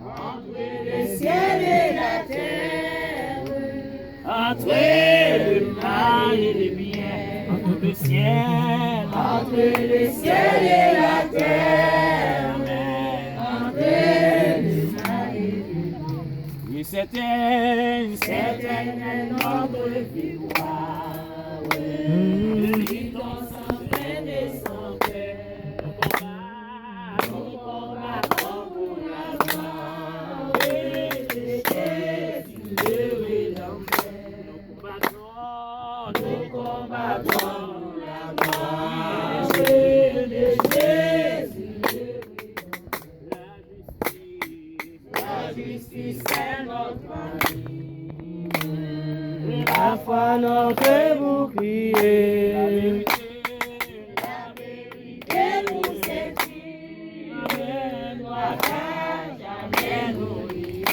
Entre le ciel et la terre, entre le mal et le bien, entre le ciel et la terre, entre le mal et le bien. Oui, c'était notre victoire, luttons sans peine et sans peur, nous combattons pour la gloire de Jésus le Rédempteur. Nous combattons pour la gloire de Jésus le Rédempteur. La justice est notre ami, la foi notre bouclier. La vérité nous séduit, ne doit jamais nous lier.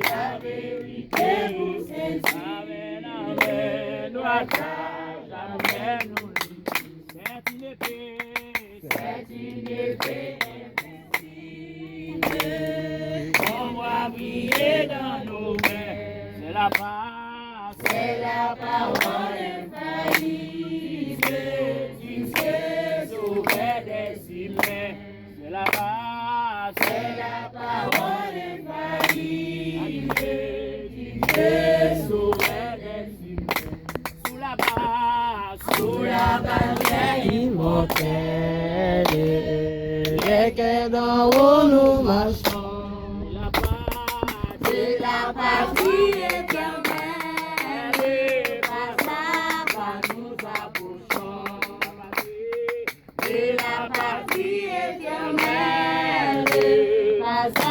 La vérité nous séduit, ne doit jamais nous lier. C'est une épée invincible, on voit briller dans nos mains. C'est la parole infaillible du Dieu sauveur des humains. C'est la parole infaillible du Dieu sauveur des humains. Sous la bannière immortelle, les cœurs d'en haut nous marchons. De la patrie éternelle, pas à pas nous approchons. De la patrie éternelle, pas à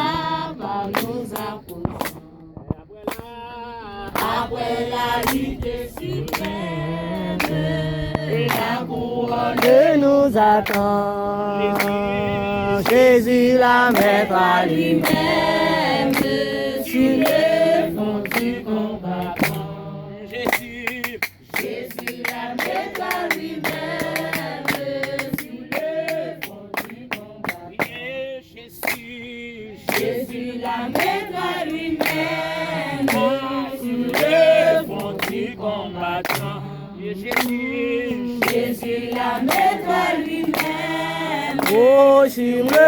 pas nous approchons. Après la lutte suprême, la couronne nous attend. Jésus la mettra à lui-même sur le fond du combattant. Jésus la mettra à lui-même sur le fond du combattant. Jésus la mettra à lui-même sur le fond du combattant. Jésus la mettra à lui-même sur le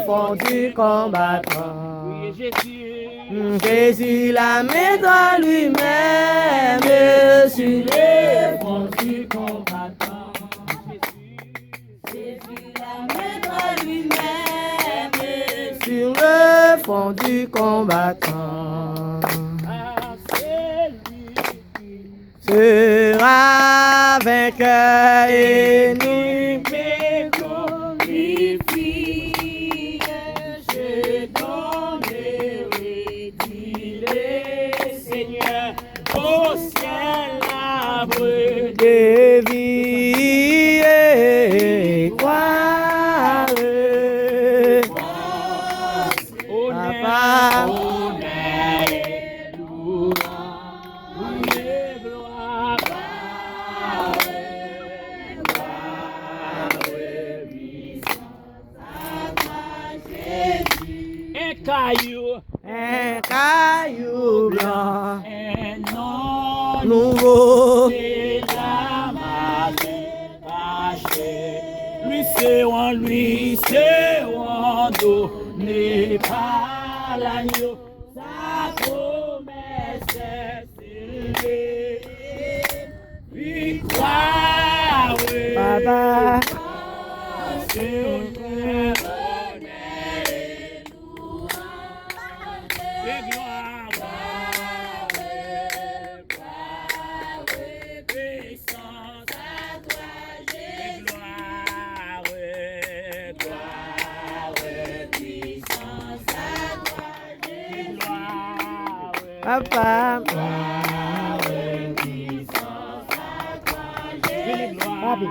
fond du combattant. Jésus la mettra lui-même sur le fond du combattant. Jésus la mettra lui-même sur le fond du combattant. Sera vainqueur et nous glorifie. Je donnerai, dit le Seigneur, au ciel l'arbre de vie et croire. Papa, un caillou blanc, un nom nouveau, c'est la masse cachée. Lui c'est en donné par l'agneau, sa promesse est élevée. Victoire, Papa, c'est au cœur. Papa, Papi,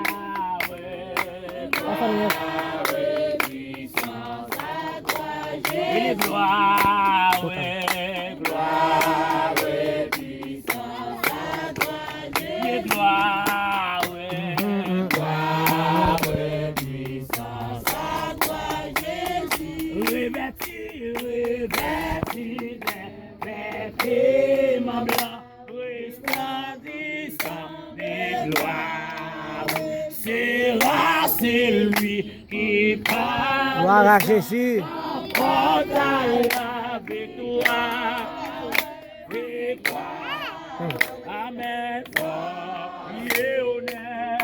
celui qui parle. Gloire à Jésus. Porte la victoire. Amen.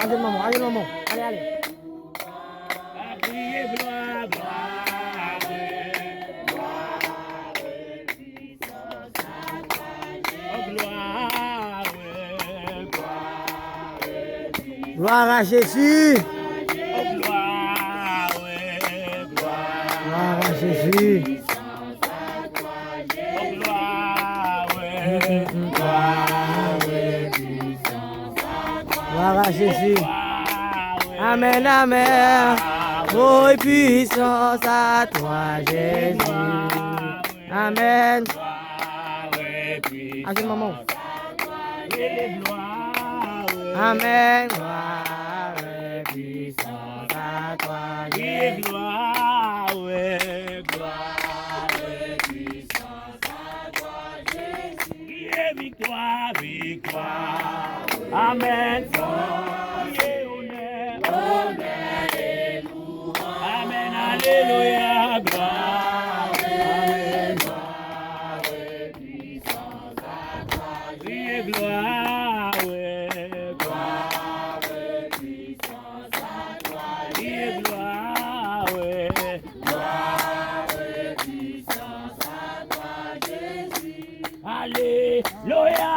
Allez, maman, allez, maman. Allez, allez. Gloire à Jésus. Gloire à Jésus. Gloire à Jésus. Amen, amen. Oh, puissance à toi, Jésus. Amen. Allez, maman. Amen. Gloire et puissance à toi, Jésus. gloire et puissance à toi, Jésus. Victoire, victoire. Amen. Honneur et louange. Amen. Alléluia. Gloire. Amen. Gloire et puissance à toi, Jésus. Gloire. Alléluia,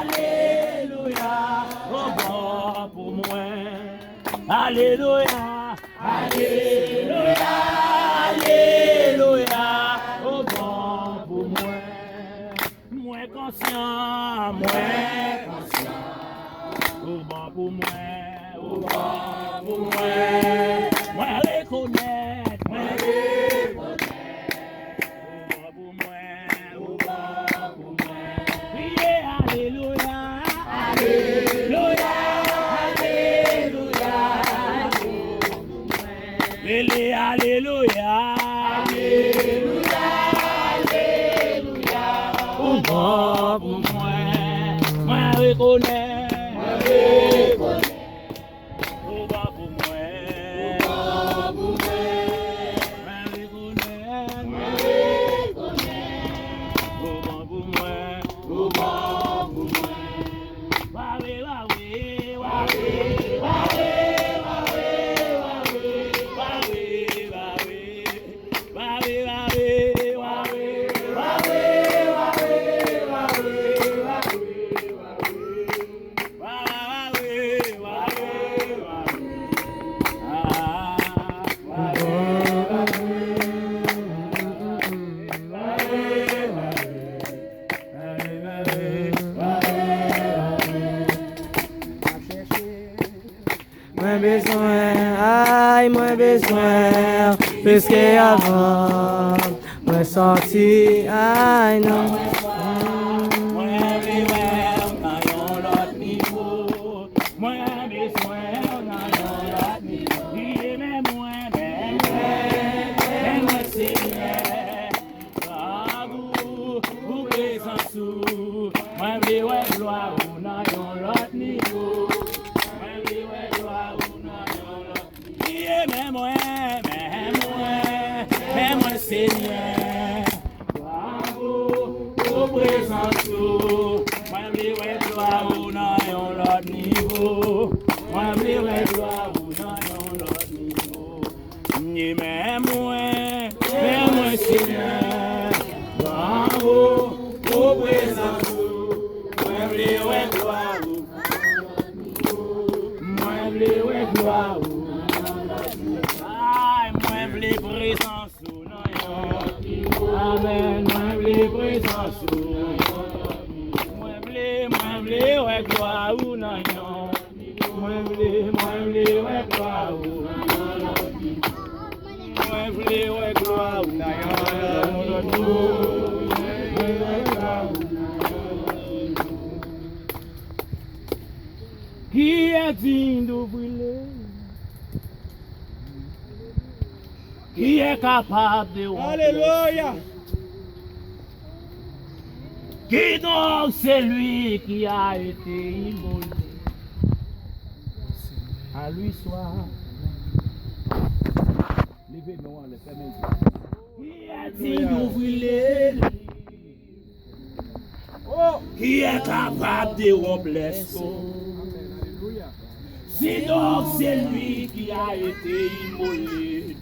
alléluia, oh bon pour moi. Alléluia, alléluia, alléluia, oh bon pour moi. Moins conscient, oh bon pour moi, oh bon pour moi. Moi reconnaître, Alléluia, alléluia, alléluia, alléluia, alléluia, alléluia, oh bon pour moi, moi reconnais, oh bon pour moi, moi reconnais, oh bon pour moi, oh bon. Moins besoin, plus qu'avant, moins sorti, aïe non. Seigneur, bravo, au présent, moi je vais gloire ou non, on l'autre niveau, moi je vais gloire ou non, on l'autre niveau, ni même moi, Seigneur, bravo, au présent, moi je vais gloire ou moi je vais gloire ou moi je vais présence. Amen, moi blé présence, moi blé ouais gloire ou non, moi blé ouais gloire ou, moi blé ouais gloire ou non. Qui est digne d'ouvrir? Qui est capable de ouvrir? Alléluia. Qui donc c'est lui qui a été immolé? À lui soit Qui est-il d'ouvrir les qui est capable de rompre les sceaux? Si donc c'est lui qui a été immolé.